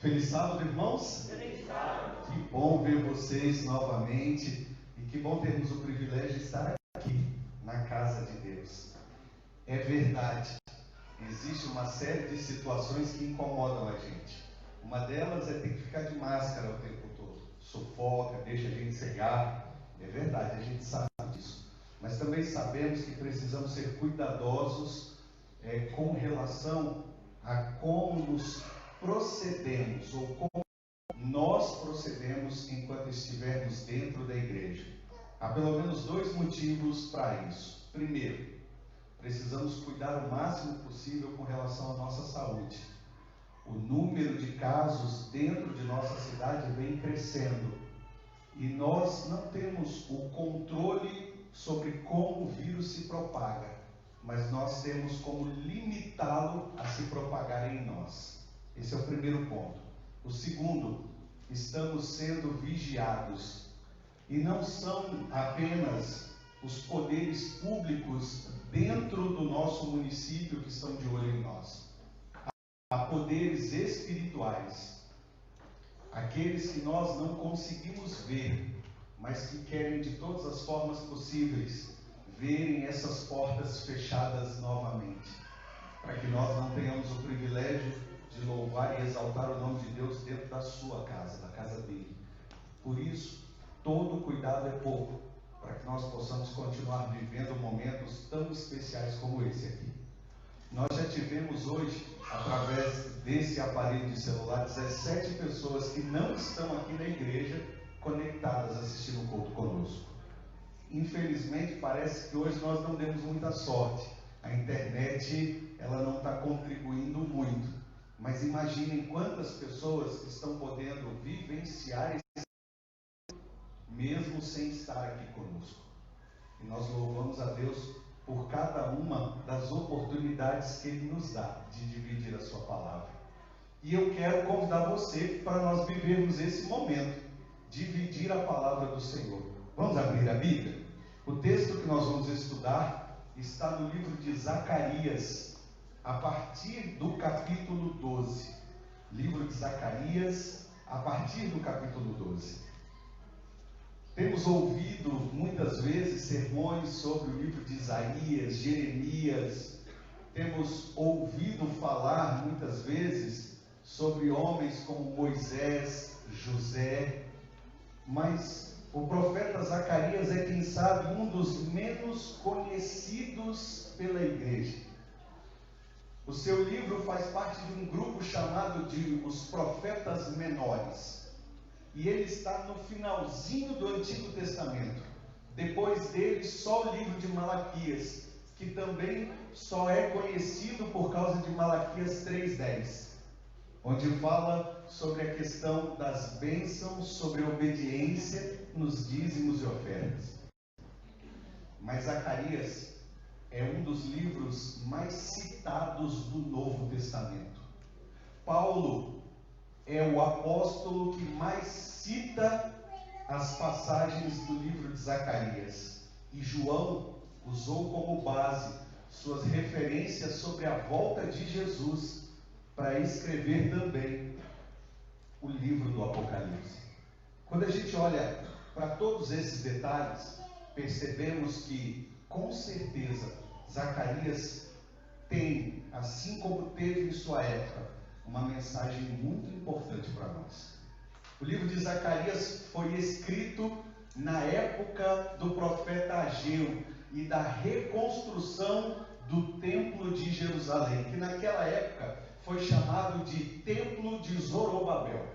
Feliz sábado, irmãos. Feliz sábado. Que bom ver vocês novamente e que bom termos o privilégio de estar aqui na casa de Deus. É verdade, existe uma série de situações que incomodam a gente. Uma delas é ter que ficar de máscara o tempo todo. Sufoca, deixa a gente cegar. É verdade, a gente sabe disso. Mas também sabemos que precisamos ser cuidadosos com relação a como nos procedemos ou como nós procedemos enquanto estivermos dentro da igreja. Há pelo menos dois motivos para isso. Primeiro, precisamos cuidar o máximo possível com relação à nossa saúde. O número de casos dentro de nossa cidade vem crescendo e nós não temos o controle sobre como o vírus se propaga, mas nós temos como limitá-lo a se propagar em nós. Esse é o primeiro ponto. O segundo, estamos sendo vigiados. E não são apenas os poderes públicos dentro do nosso município que estão de olho em nós. Há poderes espirituais, aqueles que nós não conseguimos ver, mas que querem de todas as formas possíveis verem essas portas fechadas novamente, para que nós não tenhamos o privilégio de louvar e exaltar o nome de Deus dentro da sua casa, da casa dele. Por isso, todo cuidado é pouco, para que nós possamos continuar vivendo momentos tão especiais como esse aqui. Nós já tivemos hoje, através desse aparelho de celular, 17 pessoas que não estão aqui na igreja conectadas assistindo o culto conosco. Infelizmente, parece que hoje nós não demos muita sorte. A internet, ela não está contribuindo muito. Mas imaginem quantas pessoas estão podendo vivenciar esse mesmo sem estar aqui conosco. E nós louvamos a Deus por cada uma das oportunidades que Ele nos dá de dividir a sua palavra. E eu quero convidar você para nós vivermos esse momento, dividir a palavra do Senhor. Vamos abrir a Bíblia? O texto que nós vamos estudar está no livro de Zacarias, a partir do capítulo 12. Livro de Zacarias, a partir do capítulo 12. Temos ouvido muitas vezes sermões sobre o livro de Isaías, Jeremias. Temos ouvido falar muitas vezes sobre homens como Moisés, José. Mas o profeta Zacarias é, quem sabe, um dos menos conhecidos pela igreja. O seu livro faz parte de um grupo chamado de os profetas menores. E ele está no finalzinho do Antigo Testamento. Depois dele, só o livro de Malaquias, que também só é conhecido por causa de Malaquias 3:10, onde fala sobre a questão das bênçãos, sobre a obediência nos dízimos e ofertas. Mas Zacarias é um dos livros mais citados do Novo Testamento. Paulo é o apóstolo que mais cita as passagens do livro de Zacarias. E João usou como base suas referências sobre a volta de Jesus para escrever também o livro do Apocalipse. Quando a gente olha para todos esses detalhes, percebemos que, com certeza, Zacarias tem, assim como teve em sua época, uma mensagem muito importante para nós. O livro de Zacarias foi escrito na época do profeta Ageu e da reconstrução do templo de Jerusalém, que naquela época foi chamado de Templo de Zorobabel.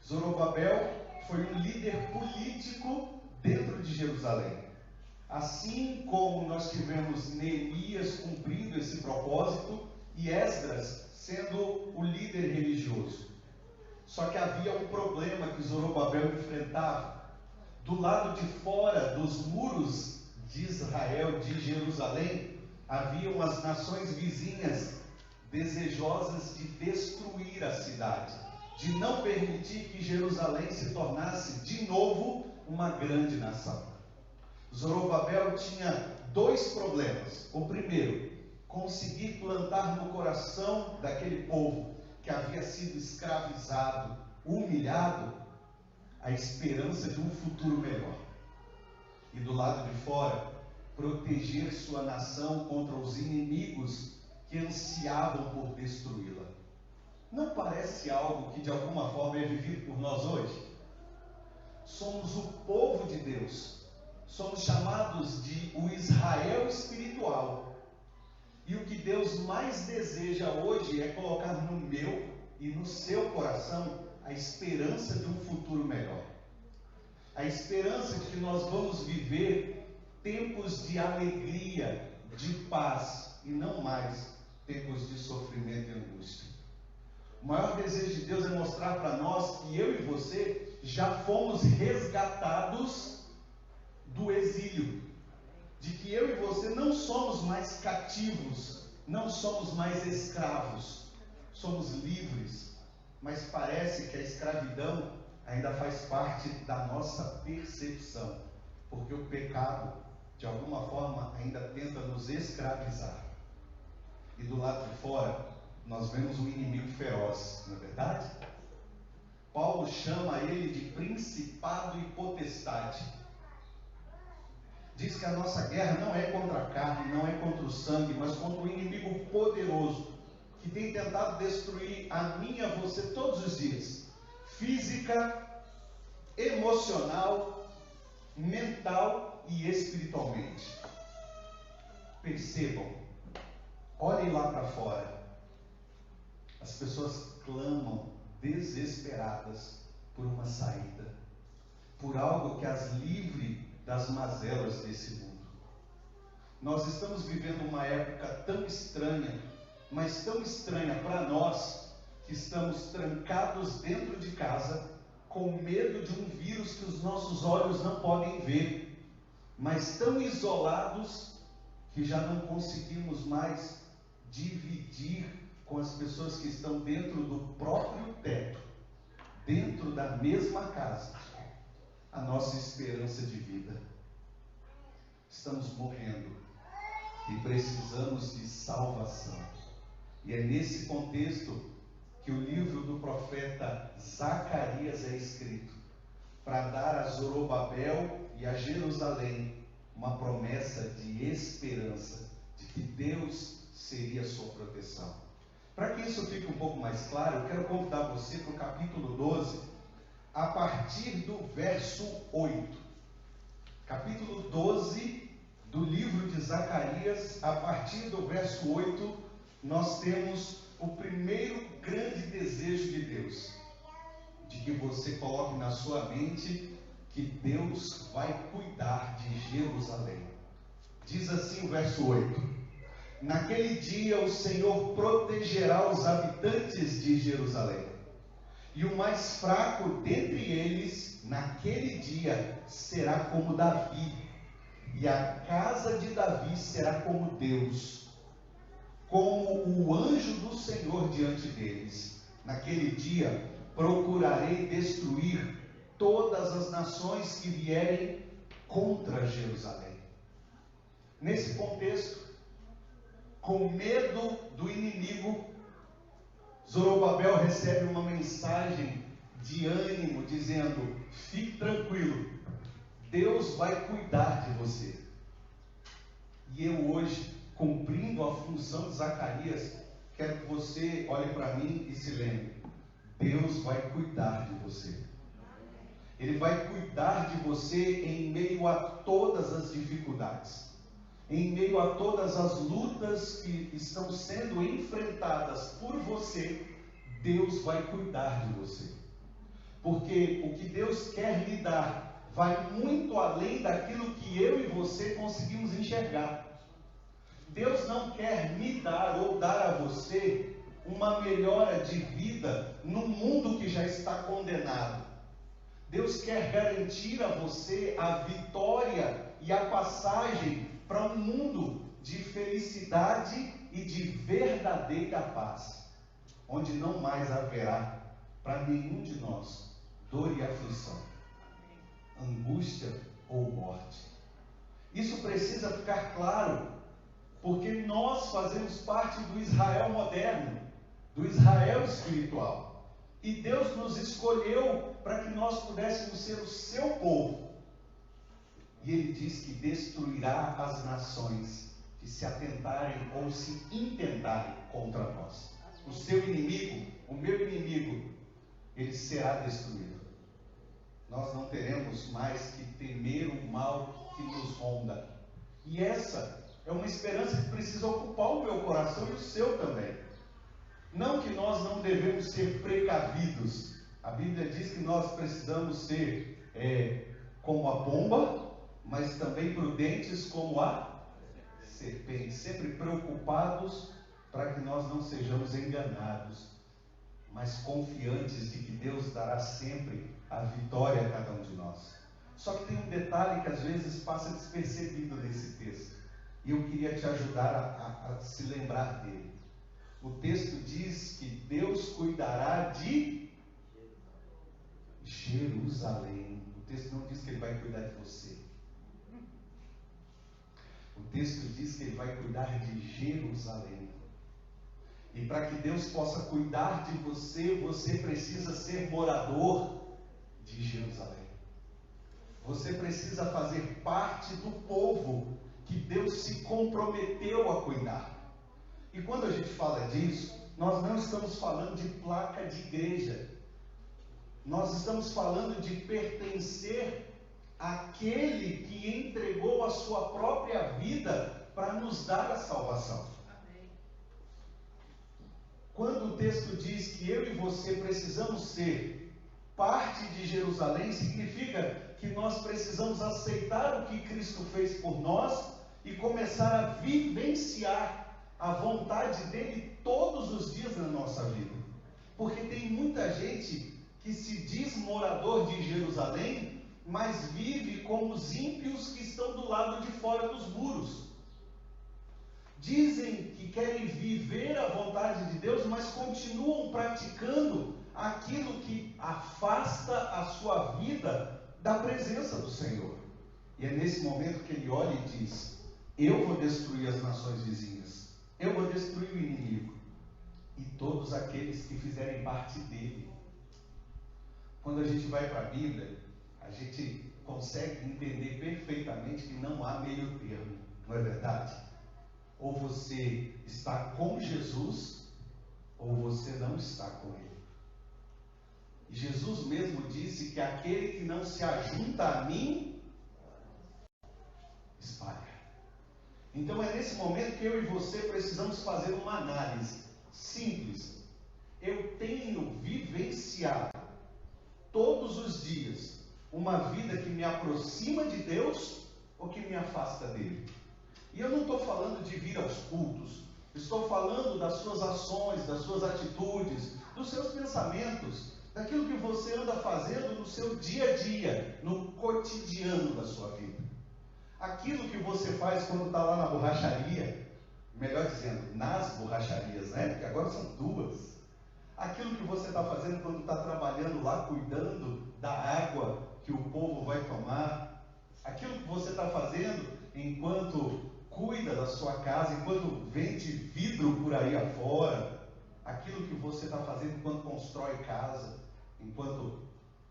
Zorobabel foi um líder político dentro de Jerusalém. Assim como nós tivemos Neemias cumprindo esse propósito e Esdras sendo o líder religioso. Só que havia um problema que Zorobabel enfrentava. Do lado de fora dos muros de Israel, de Jerusalém, haviam as nações vizinhas desejosas de destruir a cidade, de não permitir que Jerusalém se tornasse de novo uma grande nação. Zorobabel tinha dois problemas. O primeiro, conseguir plantar no coração daquele povo que havia sido escravizado, humilhado, a esperança de um futuro melhor. E do lado de fora, proteger sua nação contra os inimigos que ansiavam por destruí-la. Não parece algo que de alguma forma é vivido por nós hoje? Somos o povo de Deus, somos chamados de o Israel espiritual. E o que Deus mais deseja hoje é colocar no meu e no seu coração a esperança de um futuro melhor. A esperança de que nós vamos viver tempos de alegria, de paz e não mais tempos de sofrimento e angústia. O maior desejo de Deus é mostrar para nós que eu e você já fomos resgatados do exílio. De que eu e você não somos mais cativos, não somos mais escravos, somos livres. Mas parece que a escravidão ainda faz parte da nossa percepção, porque o pecado, de alguma forma, ainda tenta nos escravizar. E do lado de fora, nós vemos um inimigo feroz, não é verdade? Paulo chama ele de principado e potestade. Diz que a nossa guerra não é contra a carne, não é contra o sangue, mas contra o inimigo poderoso, que tem tentado destruir a mim e a você todos os dias. Física, emocional, mental e espiritualmente. Percebam, olhem lá para fora. As pessoas clamam desesperadas por uma saída, por algo que as livre das mazelas desse mundo. Nós estamos vivendo uma época tão estranha, mas tão estranha para nós, que estamos trancados dentro de casa, com medo de um vírus que os nossos olhos não podem ver, mas tão isolados que já não conseguimos mais dividir com as pessoas que estão dentro do próprio teto, dentro da mesma casa, a nossa esperança de vida. Estamos morrendo e precisamos de salvação. E é nesse contexto que o livro do profeta Zacarias é escrito, para dar a Zorobabel e a Jerusalém uma promessa de esperança, de que Deus seria a sua proteção. Para que isso fique um pouco mais claro, eu quero convidar você para o capítulo 12, a partir do verso 8. Capítulo 12 do livro de Zacarias, a partir do verso 8, nós temos o primeiro grande desejo de Deus, de que você coloque na sua mente que Deus vai cuidar de Jerusalém. Diz assim o verso 8: naquele dia o Senhor protegerá os habitantes de Jerusalém, e o mais fraco dentre eles, naquele dia, será como Davi, e a casa de Davi será como Deus, como o anjo do Senhor diante deles. Naquele dia procurarei destruir todas as nações que vierem contra Jerusalém. Nesse contexto, com medo do inimigo, Zorobabel recebe uma mensagem de ânimo, dizendo: fique tranquilo, Deus vai cuidar de você. E eu hoje, cumprindo a função de Zacarias, quero que você olhe para mim e se lembre: Deus vai cuidar de você. Ele vai cuidar de você em meio a todas as dificuldades, em meio a todas as lutas que estão sendo enfrentadas por você. Deus vai cuidar de você, porque o que Deus quer lhe dar vai muito além daquilo que eu e você conseguimos enxergar. Deus não quer me dar ou dar a você uma melhora de vida num mundo que já está condenado. Deus quer garantir a você a vitória e a passagem para um mundo de felicidade e de verdadeira paz, onde não mais haverá para nenhum de nós dor e aflição, angústia ou morte. Isso precisa ficar claro, porque nós fazemos parte do Israel moderno. do Israel espiritual. E Deus nos escolheu para que nós pudéssemos ser o seu povo. E Ele diz que destruirá as nações que se atentarem ou se intentarem contra nós. O seu inimigo, o meu inimigo, ele será destruído. Nós não teremos mais que temer o mal que nos ronda. E essa é uma esperança que precisa ocupar o meu coração e o seu também. Não que nós não devemos ser precavidos. A Bíblia diz que nós precisamos ser como a pomba, mas também prudentes como a serpente, sempre preocupados para que nós não sejamos enganados, mas confiantes de que Deus dará sempre a vitória a cada um de nós. Só que tem um detalhe que às vezes passa despercebido nesse texto, e eu queria te ajudar a se lembrar dele. O texto diz que Deus cuidará de Jerusalém. O texto não diz que Ele vai cuidar de você. O texto diz que Ele vai cuidar de Jerusalém. E para que Deus possa cuidar de você, você precisa ser morador de Jerusalém. Você precisa fazer parte do povo que Deus se comprometeu a cuidar. E quando a gente fala disso, nós não estamos falando de placa de igreja. Nós estamos falando de pertencer àquele que entregou a sua própria vida para nos dar a salvação. Amém. Quando o texto diz que eu e você precisamos ser parte de Jerusalém, significa que nós precisamos aceitar o que Cristo fez por nós e começar a vivenciar a vontade dele todos os dias na nossa vida. Porque tem muita gente que se diz morador de Jerusalém, mas vive como os ímpios que estão do lado de fora dos muros. Dizem que querem viver a vontade de Deus, mas continuam praticando aquilo que afasta a sua vida da presença do Senhor. E é nesse momento que ele olha e diz: eu vou destruir as nações vizinhas, eu vou destruir o inimigo e todos aqueles que fizerem parte dele. Quando a gente vai para a Bíblia, a gente consegue entender perfeitamente que não há meio termo, não é verdade? Ou você está com Jesus, ou você não está com Ele. E Jesus mesmo disse que aquele que não se ajunta a mim, espalha. Então é nesse momento que eu e você precisamos fazer uma análise simples. Eu tenho vivenciado todos os dias uma vida que me aproxima de Deus ou que me afasta dele? E eu não estou falando de vir aos cultos, estou falando das suas ações, das suas atitudes, dos seus pensamentos, daquilo que você anda fazendo no seu dia a dia, no cotidiano da sua vida. Aquilo que você faz quando está lá na borracharia, melhor dizendo, nas borracharias, né? Porque agora são duas. Aquilo que você está fazendo quando está trabalhando lá, cuidando da água que o povo vai tomar. Aquilo que você está fazendo enquanto cuida da sua casa, enquanto vende vidro por aí afora. Aquilo que você está fazendo enquanto constrói casa, enquanto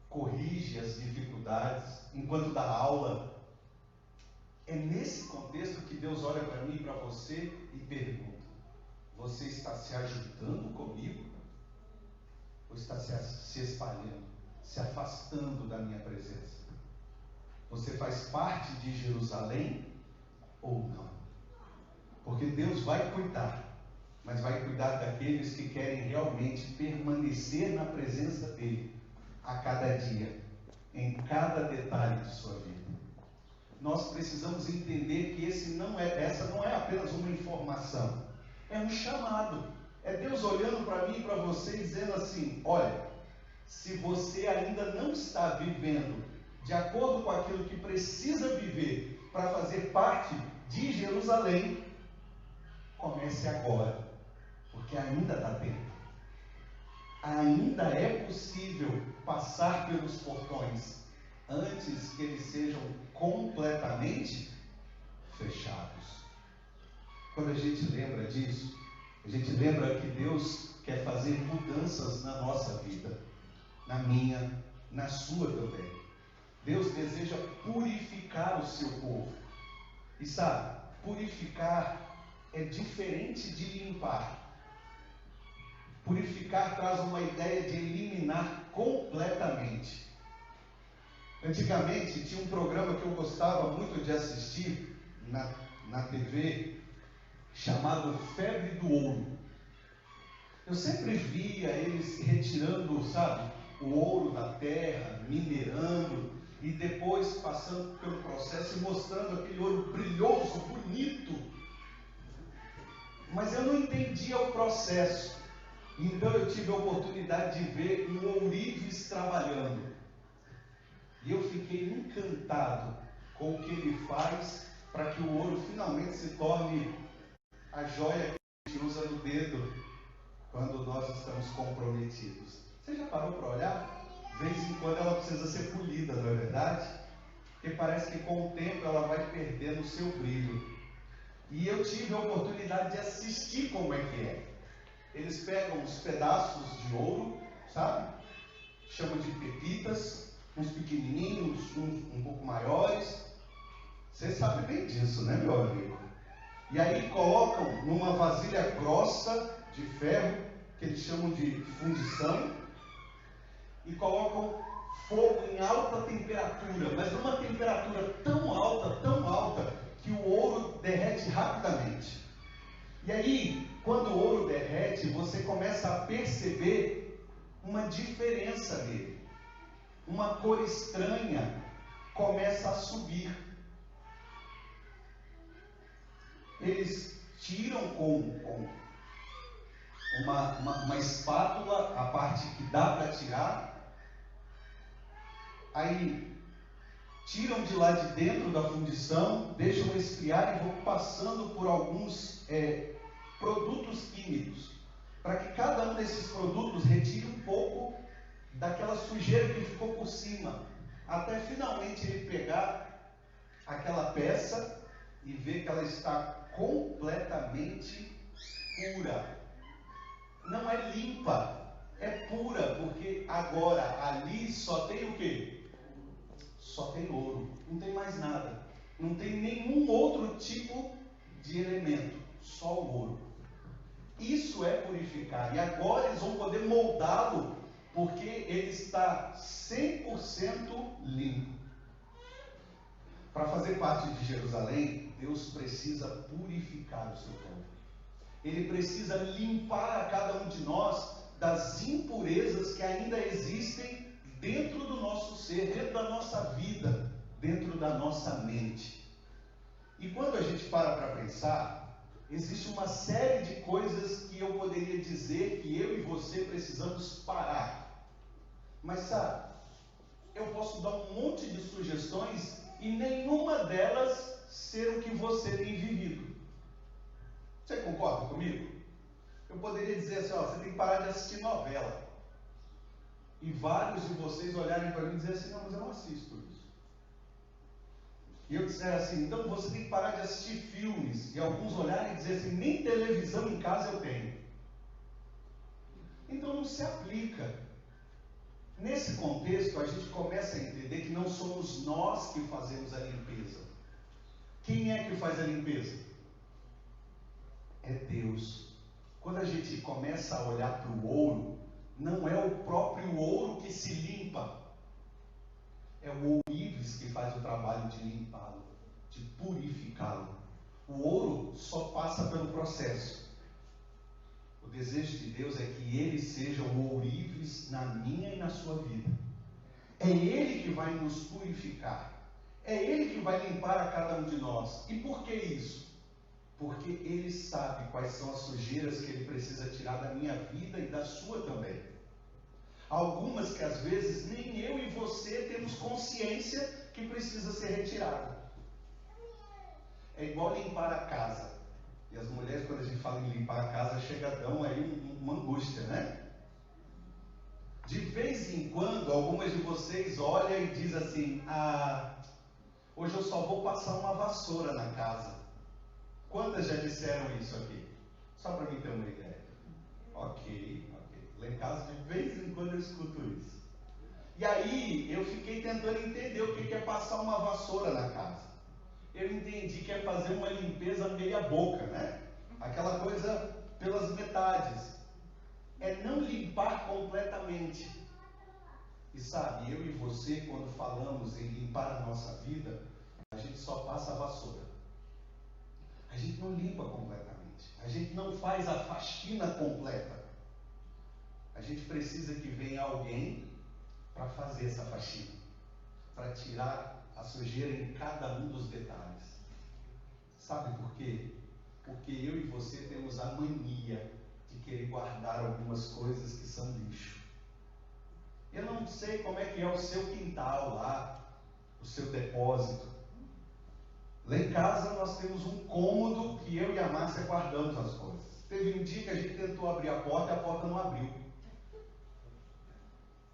corrige as dificuldades, enquanto dá aula. É nesse contexto que Deus olha para mim e para você e pergunta: você está se ajudando comigo? Ou está se espalhando, se afastando da minha presença? Você faz parte de Jerusalém ou não? Porque Deus vai cuidar, mas vai cuidar daqueles que querem realmente permanecer na presença dele a cada dia, em cada detalhe de sua vida. Nós precisamos entender que essa não é apenas uma informação, é um chamado. É Deus olhando para mim e para você e dizendo assim: olha, se você ainda não está vivendo de acordo com aquilo que precisa viver para fazer parte de Jerusalém, comece agora, porque ainda dá tempo. Ainda é possível passar pelos portões antes que eles sejam completamente fechados. Quando a gente lembra disso, a gente lembra que Deus quer fazer mudanças na nossa vida, na minha, na sua também. Deus deseja purificar o seu povo. E sabe, purificar é diferente de limpar. Purificar traz uma ideia de eliminar completamente. Antigamente tinha um programa que eu gostava muito de assistir na TV, chamado Febre do Ouro. Eu sempre via eles retirando, sabe, o ouro da terra, minerando, e depois passando pelo processo e mostrando aquele ouro brilhoso, bonito. Mas eu não entendia o processo. Então eu tive a oportunidade de ver um ourives trabalhando. E eu fiquei encantado com o que ele faz para que o ouro finalmente se torne a joia que a gente usa no dedo quando nós estamos comprometidos. Você já parou para olhar? De vez em quando ela precisa ser polida, não é verdade? Porque parece que com o tempo ela vai perdendo o seu brilho. E eu tive a oportunidade de assistir como é que é. Eles pegam uns pedaços de ouro, sabe? Chamam de pepitas, uns pequenininhos, uns um pouco maiores. Você sabe bem disso, né, meu amigo? E aí colocam numa vasilha grossa de ferro, que eles chamam de fundição, e colocam fogo em alta temperatura, mas numa temperatura tão alta, que o ouro derrete rapidamente. E aí, quando o ouro derrete, você começa a perceber uma diferença nele. Uma cor estranha começa a subir. Eles tiram com uma espátula a parte que dá para tirar. Aí tiram de lá de dentro da fundição, deixam esfriar e vão passando por alguns produtos químicos, para que cada um desses produtos retire um pouco daquela sujeira que ficou por cima, até finalmente ele pegar aquela peça e ver que ela está completamente pura. Não é limpa, é pura, porque agora ali só tem o quê? Só tem ouro, não tem mais nada, não tem nenhum outro tipo de elemento, só o ouro. Isso é purificar, e agora eles vão poder moldá-lo, porque ele está 100% limpo. Para fazer parte de Jerusalém, Deus precisa purificar o seu povo. Ele precisa limpar a cada um de nós das impurezas que ainda existem dentro do nosso ser, dentro da nossa vida, dentro da nossa mente. E quando a gente para pensar, existe uma série de coisas que eu poderia dizer que eu e você precisamos parar. Mas sabe, eu posso dar um monte de sugestões e nenhuma delas ser o que você tem vivido. Você concorda comigo? Eu poderia dizer assim, você tem que parar de assistir novela. E vários de vocês olharem para mim e dizer assim, não, mas eu não assisto isso. E eu disser assim, então você tem que parar de assistir filmes. E alguns olharem e dizer assim, nem televisão em casa eu tenho. Então não se aplica. Nesse contexto, a gente começa a entender que não somos nós que fazemos a limpeza. Quem é que faz a limpeza? É Deus. Quando a gente começa a olhar para o ouro, não é o próprio ouro que se limpa. É o ourives que faz o trabalho de limpá-lo, de purificá-lo. O ouro só passa pelo processo. O desejo de Deus é que ele seja o ourives na minha e na sua vida. É ele que vai nos purificar. É ele que vai limpar a cada um de nós. E por que isso? Porque ele sabe quais são as sujeiras que ele precisa tirar da minha vida e da sua também. Algumas que às vezes nem eu e você temos consciência que precisa ser retirada. É igual limpar a casa. E as mulheres, quando a gente fala em limpar a casa, chega a dar aí uma angústia, né? De vez em quando, algumas de vocês olham e dizem assim, hoje eu só vou passar uma vassoura na casa. Quantas já disseram isso aqui? Só para mim ter uma ideia. Ok. Lá em casa, de vez em quando, eu escuto isso. E aí, eu fiquei tentando entender o que é passar uma vassoura na casa. Eu entendi que é fazer uma limpeza meia boca, né? Aquela coisa pelas metades. É não limpar completamente. E sabe, eu e você, quando falamos em limpar a nossa vida, a gente só passa a vassoura. A gente não limpa completamente. A gente não faz a faxina completa. A gente precisa que venha alguém para fazer essa faxina, para tirar a sujeira em cada um dos detalhes. Sabe por quê? Porque eu e você temos a mania de querer guardar algumas coisas que são lixo. Eu não sei como é que é o seu quintal lá, o seu depósito. Lá em casa nós temos um cômodo que eu e a Márcia guardamos as coisas. Teve um dia que a gente tentou abrir a porta e a porta não abriu.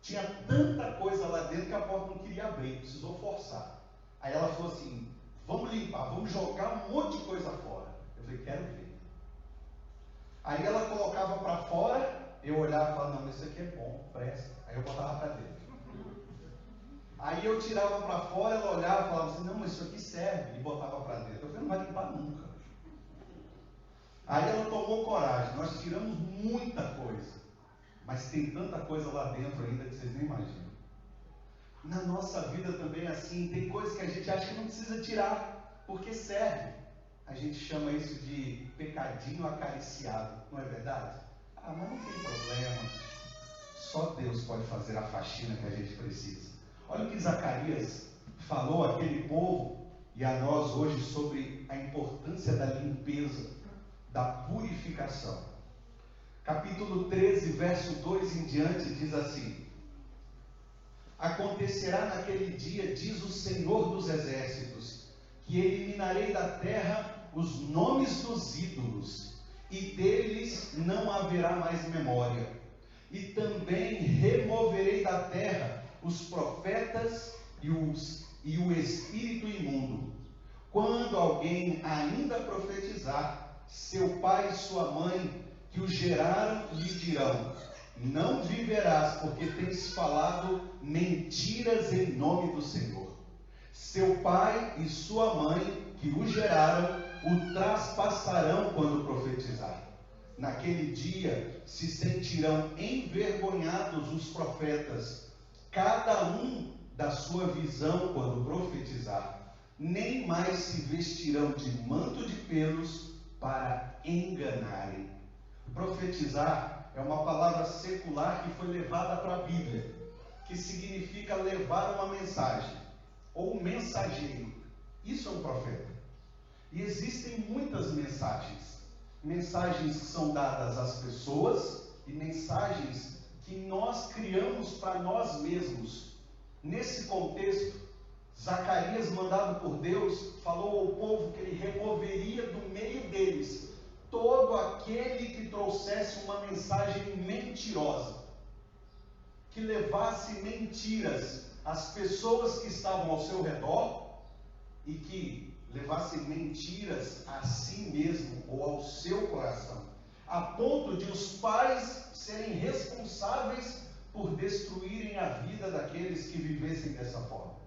Tinha tanta coisa lá dentro que a porta não queria abrir, precisou forçar. Aí ela falou assim, vamos limpar, vamos jogar um monte de coisa fora. Eu falei, quero ver. Aí ela colocava para fora, eu olhava e falava, não, isso aqui é bom, presta. Aí eu botava para dentro. Aí eu tirava para fora, ela olhava e falava assim, não, mas isso aqui serve, e botava para dentro. Eu falei, não vai limpar nunca. Aí ela tomou coragem, nós tiramos muita coisa, mas tem tanta coisa lá dentro ainda que vocês nem imaginam. Na nossa vida também é assim, tem coisas que a gente acha que não precisa tirar, porque serve. A gente chama isso de pecadinho acariciado, não é verdade? Ah, mas não tem problema, só Deus pode fazer a faxina que a gente precisa. Olha o que Zacarias falou àquele povo e a nós hoje sobre a importância da limpeza, da purificação. Capítulo 13, verso 2 em diante, diz assim: acontecerá naquele dia, diz o Senhor dos Exércitos, que eliminarei da terra os nomes dos ídolos, e deles não haverá mais memória. E também removerei da terra os profetas e o espírito imundo. Quando alguém ainda profetizar, seu pai e sua mãe, que o geraram, lhe dirão: não viverás, porque tens falado mentiras em nome do Senhor. Seu pai e sua mãe, que o geraram, o traspassarão quando profetizar. Naquele dia se sentirão envergonhados os profetas, cada um da sua visão quando profetizar. Nem mais se vestirão de manto de pelos para enganarem. Profetizar é uma palavra secular que foi levada para a Bíblia, que significa levar uma mensagem, ou mensageiro. Isso é um profeta. E existem muitas mensagens. Mensagens que são dadas às pessoas e mensagens que nós criamos para nós mesmos. Nesse contexto, Zacarias, mandado por Deus, falou ao povo que ele removeria do meio deles todo aquele que trouxesse uma mensagem mentirosa, que levasse mentiras às pessoas que estavam ao seu redor e que levasse mentiras a si mesmo ou ao seu coração, a ponto de os pais serem responsáveis por destruírem a vida daqueles que vivessem dessa forma.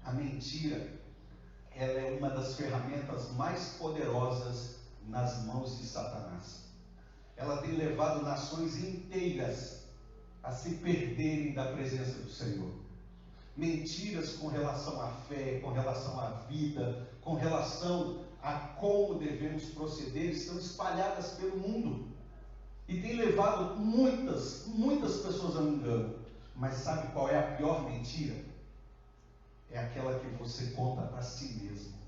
A mentira, ela é uma das ferramentas mais poderosas nas mãos de Satanás. Ela tem levado nações inteiras a se perderem da presença do Senhor. Mentiras com relação à fé, com relação à vida, com relação a como devemos proceder, estão espalhadas pelo mundo. E tem levado muitas pessoas ao engano. Mas sabe qual é a pior mentira? É aquela que você conta para si mesmo.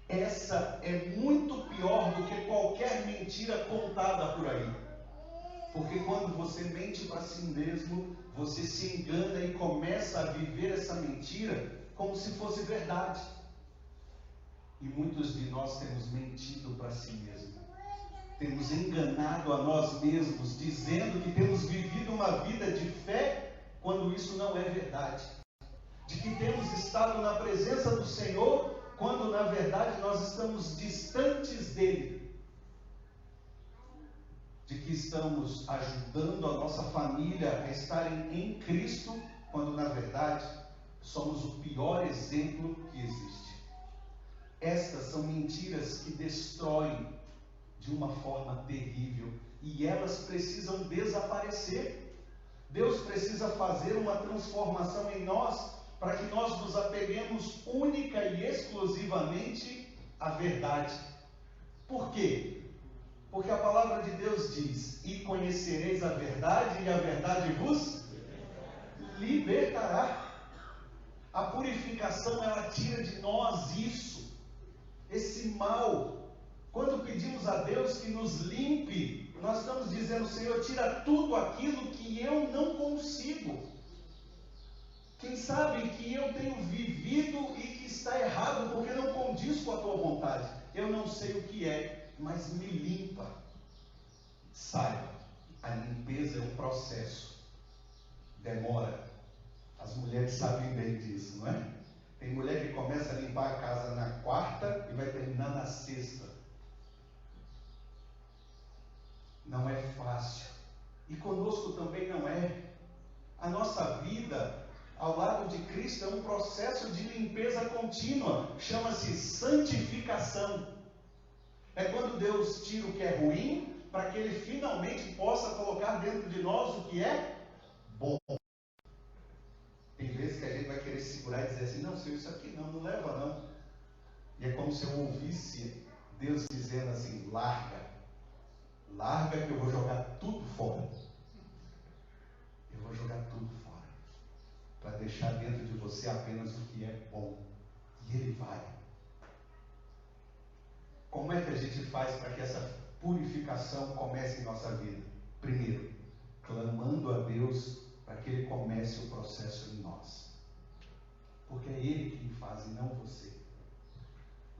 Essa é muito pior do que qualquer mentira contada por aí. Porque quando você mente para si mesmo, você se engana e começa a viver essa mentira como se fosse verdade. E muitos de nós temos mentido para si mesmo. Temos enganado a nós mesmos, dizendo que temos vivido uma vida de fé, quando isso não é verdade. De que temos estado na presença do Senhor, quando na verdade nós estamos distantes dele. de que estamos ajudando a nossa família a estarem em Cristo, quando na verdade somos o pior exemplo que existe. Estas são mentiras que destroem de uma forma terrível e elas precisam desaparecer. Deus precisa fazer uma transformação em nós para que nós nos apeguemos única e exclusivamente à verdade. Por quê? Porque a palavra de Deus diz: e conhecereis a verdade, e a verdade vos libertará. A purificação, ela tira de nós isso, esse mal. Quando pedimos a Deus que nos limpe, nós estamos dizendo: Senhor, tira tudo aquilo que eu não consigo. Quem sabe que eu tenho vivido e que está errado, porque não condiz com a tua vontade. Eu não sei o que é, mas me limpa. Saiba, a limpeza é um processo. Demora. As mulheres sabem bem disso, não é? Tem mulher que começa a limpar a casa na quarta e vai terminar na sexta. Não é fácil. E conosco também não é. A nossa vida ao lado de Cristo é um processo de limpeza contínua. Chama-se santificação. É quando Deus tira o que é ruim, para que Ele finalmente possa colocar dentro de nós o que é bom. Tem vezes que a gente vai querer segurar e dizer assim: não, Senhor, isso aqui não leva não. E é como se eu ouvisse Deus dizendo assim: larga que eu vou jogar tudo fora. Eu vou jogar tudo fora, para deixar dentro de você apenas o que é bom. E Ele vai. Como é que a gente faz para que essa purificação comece em nossa vida? Primeiro, clamando a Deus para que Ele comece o processo em nós. Porque é Ele quem faz e não você.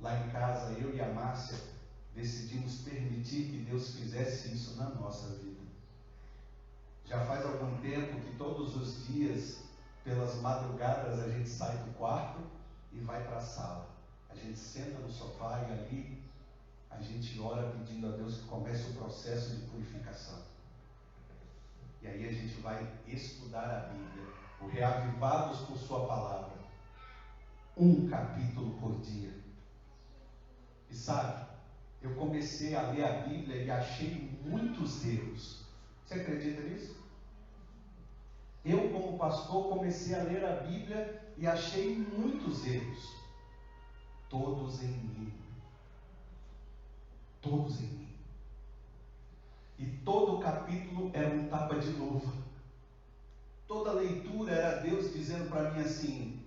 Lá em casa, eu e a Márcia decidimos permitir que Deus fizesse isso na nossa vida. Já faz algum tempo que todos os dias, pelas madrugadas, a gente sai do quarto e vai para a sala. A gente senta no sofá e ali a gente ora pedindo a Deus que comece o processo de purificação. E aí a gente vai estudar a Bíblia, o Reavivados por Sua Palavra. Um capítulo por dia. E sabe, eu comecei a ler a Bíblia e achei muitos erros. Você acredita nisso? Eu, como pastor, comecei a ler a Bíblia e achei muitos erros. Todos em mim. Todos em mim. E todo o capítulo era um tapa de luva. Toda leitura era Deus dizendo para mim assim: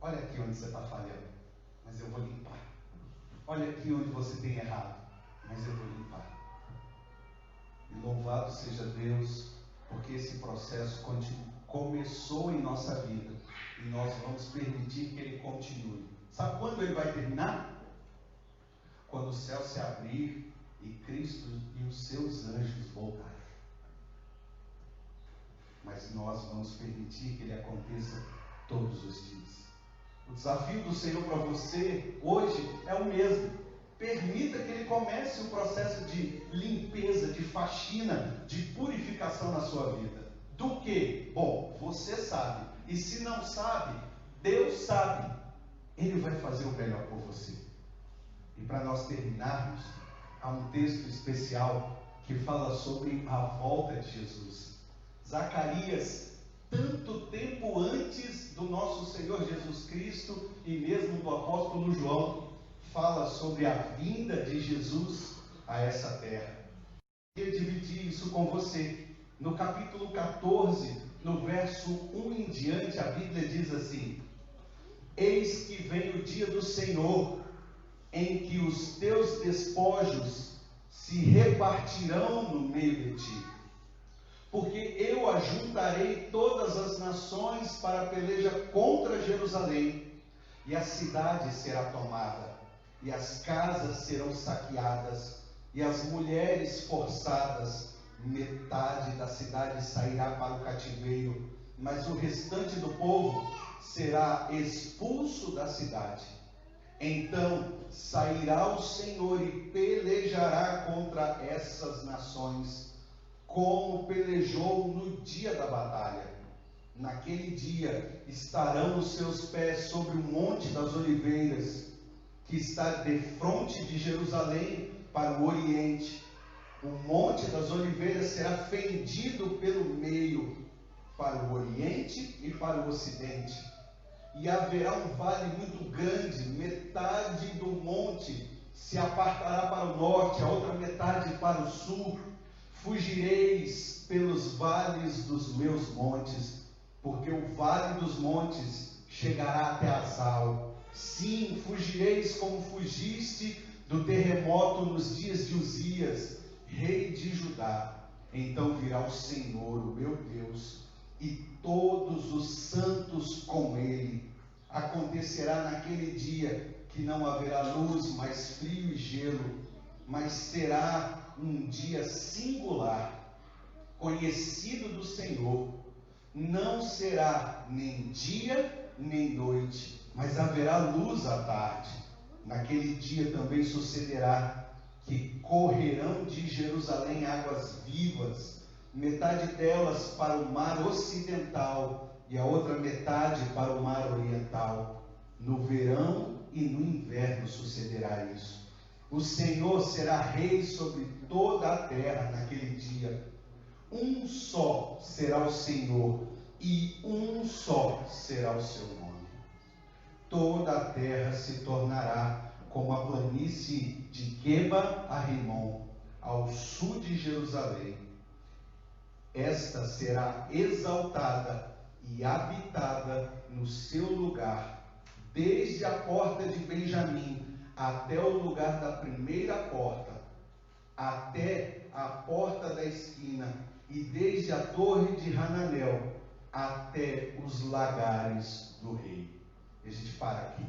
olha aqui onde você está falhando, mas eu vou limpar. Olha aqui onde você tem errado, mas eu vou limpar. E louvado seja Deus, porque esse processo começou em nossa vida e nós vamos permitir que ele continue. Sabe quando ele vai terminar? Quando o céu se abrir e Cristo e os seus anjos voltarem. Mas nós vamos permitir que ele aconteça todos os dias. O desafio do Senhor para você hoje é o mesmo. Permita que ele comece o processo de limpeza, de faxina, de purificação na sua vida. Do que? Bom, você sabe. E se não sabe, Deus sabe. Ele vai fazer o melhor por você. E para nós terminarmos, há um texto especial que fala sobre a volta de Jesus. Zacarias, tanto tempo antes do nosso Senhor Jesus Cristo e mesmo do apóstolo João, fala sobre a vinda de Jesus a essa terra. Eu dividi isso com você. No capítulo 14, no verso 1 em diante, a Bíblia diz assim: eis que vem o dia do Senhor, em que os teus despojos se repartirão no meio de ti. Porque eu ajuntarei todas as nações para a peleja contra Jerusalém, e a cidade será tomada, e as casas serão saqueadas, e as mulheres forçadas. Metade da cidade sairá para o cativeiro, mas o restante do povo será expulso da cidade. Então sairá o Senhor e pelejará contra essas nações, como pelejou no dia da batalha. Naquele dia estarão os seus pés sobre o Monte das Oliveiras, que está defronte de Jerusalém para o Oriente. O Monte das Oliveiras será fendido pelo meio, para o Oriente e para o Ocidente. E haverá um vale muito grande, metade do monte se apartará para o norte, a outra metade para o sul. Fugireis pelos vales dos meus montes, porque o vale dos montes chegará até Azal. Sim, fugireis como fugiste do terremoto nos dias de Uzias, rei de Judá. Então virá o Senhor, o meu Deus, e todos os santos com ele. Acontecerá naquele dia que não haverá luz, mas frio e gelo, mas será um dia singular, conhecido do Senhor. Não será nem dia nem noite, mas haverá luz à tarde. Naquele dia também sucederá que correrão de Jerusalém águas vivas, metade delas para o mar ocidental e a outra metade para o mar oriental. No verão e no inverno sucederá isso. O Senhor será rei sobre toda a terra naquele dia. Um só será o Senhor e um só será o seu nome. Toda a terra se tornará como a planície de Geba a Rimon, ao sul de Jerusalém. Esta será exaltada e habitada no seu lugar, desde a porta de Benjamim até o lugar da primeira porta, até a porta da esquina, e desde a torre de Hananel até os lagares do rei. E a gente para aqui.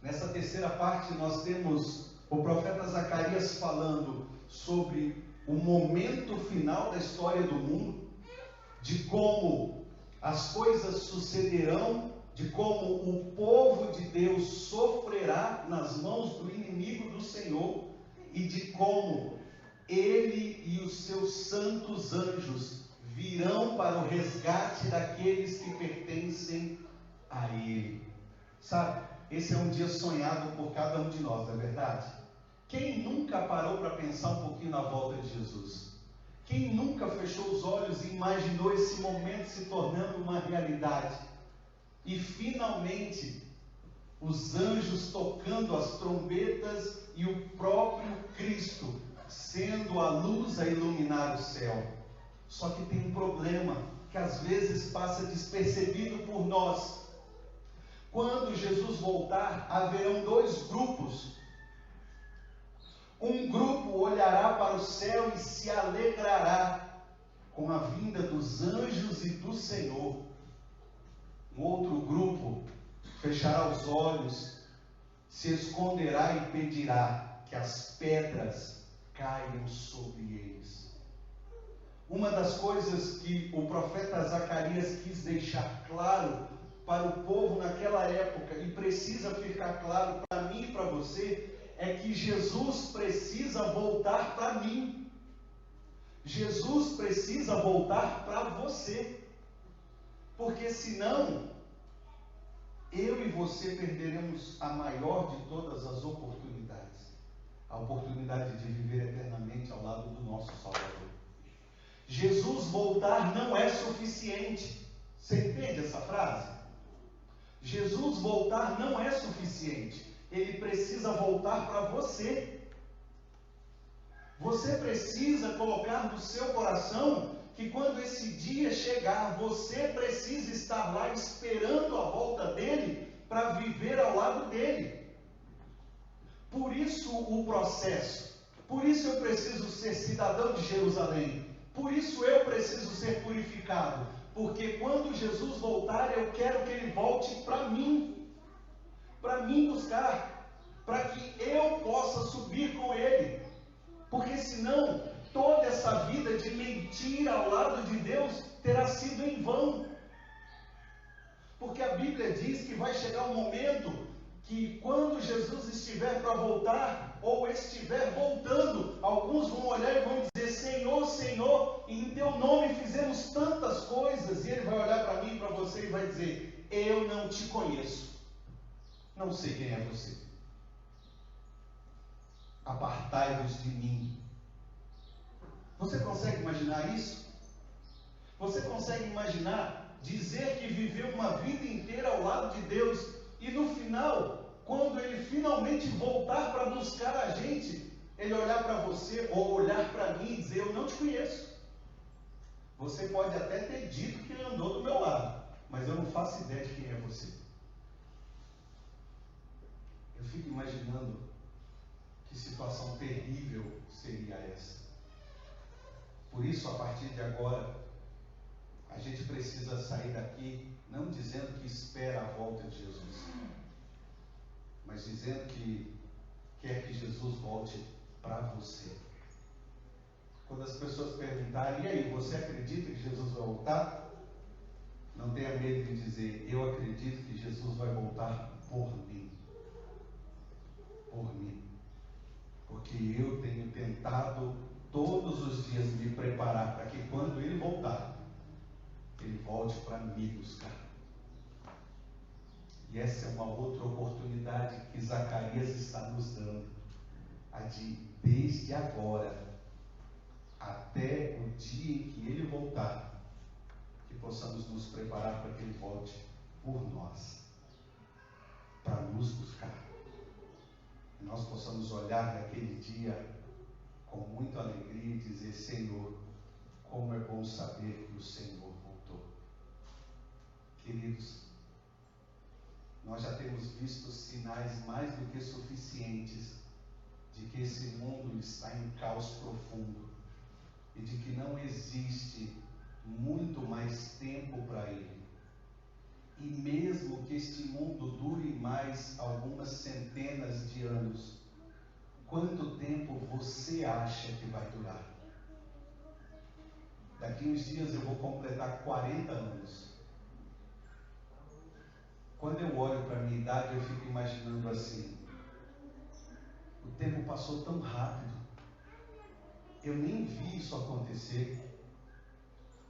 Nessa terceira parte nós temos o profeta Zacarias falando sobre o momento final da história do mundo, de como as coisas sucederão, de como o povo de Deus sofrerá nas mãos do inimigo do Senhor, e de como ele e os seus santos anjos virão para o resgate daqueles que pertencem a ele. Sabe, esse é um dia sonhado por cada um de nós, não é verdade? Quem nunca parou para pensar um pouquinho na volta de Jesus? Quem nunca fechou os olhos e imaginou esse momento se tornando uma realidade? E finalmente, os anjos tocando as trombetas e o próprio Cristo sendo a luz a iluminar o céu. Só que tem um problema que às vezes passa despercebido por nós. Quando Jesus voltar, haverão dois grupos. Um grupo olhará para o céu e se alegrará com a vinda dos anjos e do Senhor. Um outro grupo fechará os olhos, se esconderá e pedirá que as pedras caiam sobre eles. Uma das coisas que o profeta Zacarias quis deixar claro para o povo naquela época, e precisa ficar claro para mim e para você, é que Jesus precisa voltar para mim. Jesus precisa voltar para você. Porque senão, eu e você perderemos a maior de todas as oportunidades. A oportunidade de viver eternamente ao lado do nosso Salvador. Jesus voltar não é suficiente. Você entende essa frase? Jesus voltar não é suficiente. Ele precisa voltar para você. Você precisa colocar no seu coração que quando esse dia chegar, você precisa estar lá esperando a volta dele para viver ao lado dele. Por isso o processo. Por isso eu preciso ser cidadão de Jerusalém. Por isso eu preciso ser purificado. Porque quando Jesus voltar, eu quero que ele volte para mim buscar, para que eu possa subir com ele. Porque senão, toda essa vida de mentira ao lado de Deus terá sido em vão. Porque a Bíblia diz que vai chegar um momento que quando Jesus estiver para voltar, ou estiver voltando, alguns vão olhar e vão dizer: Senhor, Senhor, e em teu nome fizemos tantas coisas, e ele vai olhar para mim e para você e vai dizer: eu não te conheço, não sei quem é você, apartai-vos de mim. Você consegue imaginar isso? Você consegue imaginar dizer que viveu uma vida inteira ao lado de Deus e no final, quando ele finalmente voltar para buscar a gente, ele olhar para você ou olhar para mim e dizer: eu não te conheço. Você pode até ter dito que ele andou do meu lado, mas eu não faço ideia de quem é você. Eu fico imaginando que situação terrível seria essa. Por isso, a partir de agora, a gente precisa sair daqui não dizendo que espera a volta de Jesus, mas dizendo que quer que Jesus volte para você. Quando as pessoas perguntarem: e aí, você acredita que Jesus vai voltar? Não tenha medo de dizer: eu acredito que Jesus vai voltar por mim. Por mim. Porque eu tenho tentado todos os dias me preparar para que quando ele voltar, ele volte para me buscar. E essa é uma outra oportunidade que Zacarias está nos dando. A de, desde agora, até o dia em que ele voltar, que possamos nos preparar para que ele volte por nós, para nos buscar. E nós possamos olhar naquele dia com muita alegria e dizer: Senhor, como é bom saber que o Senhor voltou. Queridos, nós já temos visto sinais mais do que suficientes de que esse mundo está em caos profundo e de que não existe muito mais tempo para ele. E mesmo que este mundo dure mais algumas centenas de anos, quanto tempo você acha que vai durar? Daqui uns dias eu vou completar 40 anos. Quando eu olho para a minha idade, eu fico imaginando assim: o tempo passou tão rápido, eu nem vi isso acontecer.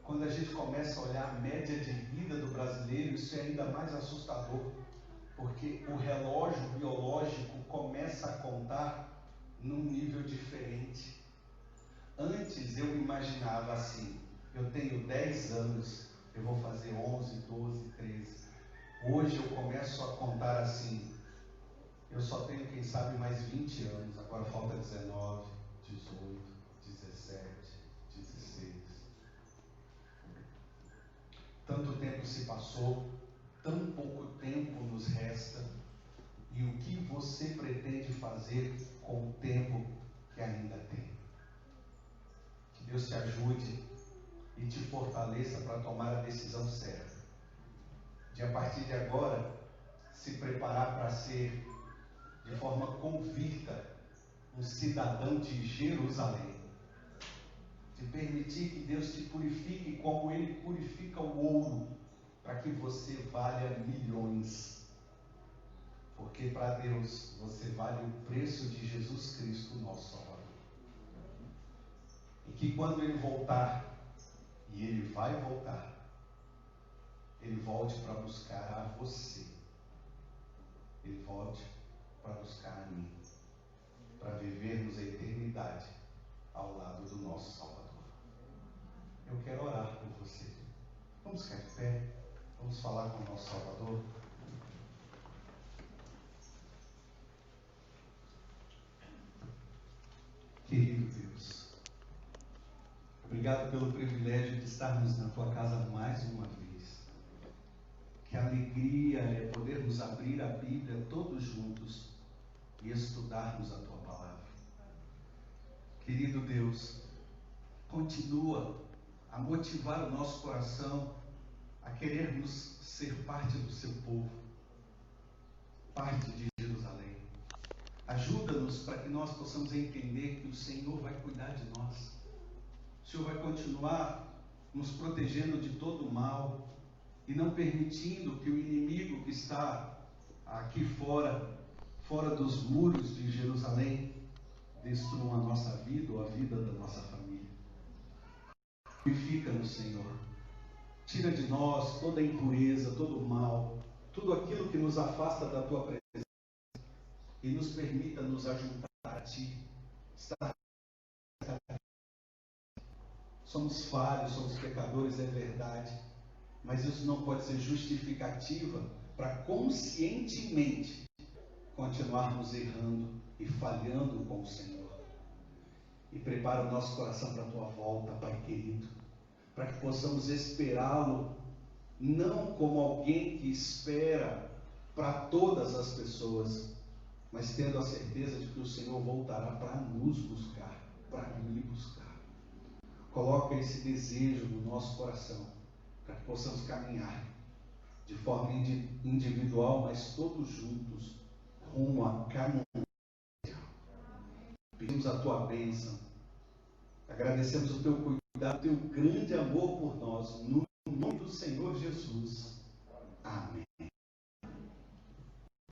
Quando a gente começa a olhar a média de vida do brasileiro, isso é ainda mais assustador, porque o relógio biológico começa a contar num nível diferente. Antes eu imaginava assim: eu tenho 10 anos, eu vou fazer 11, 12, 13. Hoje eu começo a contar assim: eu só tenho, quem sabe, mais 20 anos, agora falta 19, 18, 17, 16. Tanto tempo se passou, tão pouco tempo nos resta, e o que você pretende fazer com o tempo que ainda tem? Que Deus te ajude e te fortaleça para tomar a decisão certa, de a partir de agora se preparar para ser, de forma convicta, um cidadão de Jerusalém, de permitir que Deus te purifique como Ele purifica o ouro, para que você valha milhões, porque para Deus você vale o preço de Jesus Cristo, nosso Salvador. E que quando Ele voltar, e Ele vai voltar, Ele volte para buscar a você, Ele volte para buscar a mim, para vivermos a eternidade ao lado do nosso Salvador. Eu quero orar por você. Vamos ficar de pé, vamos falar com o nosso Salvador. Querido Deus, obrigado pelo privilégio de estarmos na Tua casa mais uma vez. Que alegria é podermos abrir a Bíblia todos juntos e estudarmos a Tua palavra. Querido Deus, continua a motivar o nosso coração a querermos ser parte do Seu povo, parte de Jerusalém. Ajuda-nos para que nós possamos entender que o Senhor vai cuidar de nós. O Senhor vai continuar nos protegendo de todo o mal e não permitindo que o inimigo que está aqui fora dos muros de Jerusalém, destrua a nossa vida ou a vida da nossa família. Purifica-nos, Senhor. Tira de nós toda a impureza, todo o mal, tudo aquilo que nos afasta da Tua presença e nos permita nos ajuntar a Ti. Somos falhos, somos pecadores, é verdade, mas isso não pode ser justificativa para conscientemente continuarmos errando e falhando com o Senhor. E prepara o nosso coração para a Tua volta, Pai querido, para que possamos esperá-lo, não como alguém que espera para todas as pessoas, mas tendo a certeza de que o Senhor voltará para nos buscar, para me buscar. Coloca esse desejo no nosso coração, para que possamos caminhar de forma individual, mas todos juntos, rumo a Canaã. Pedimos a Tua bênção, agradecemos o Teu cuidado, o Teu grande amor por nós, no nome do Senhor Jesus.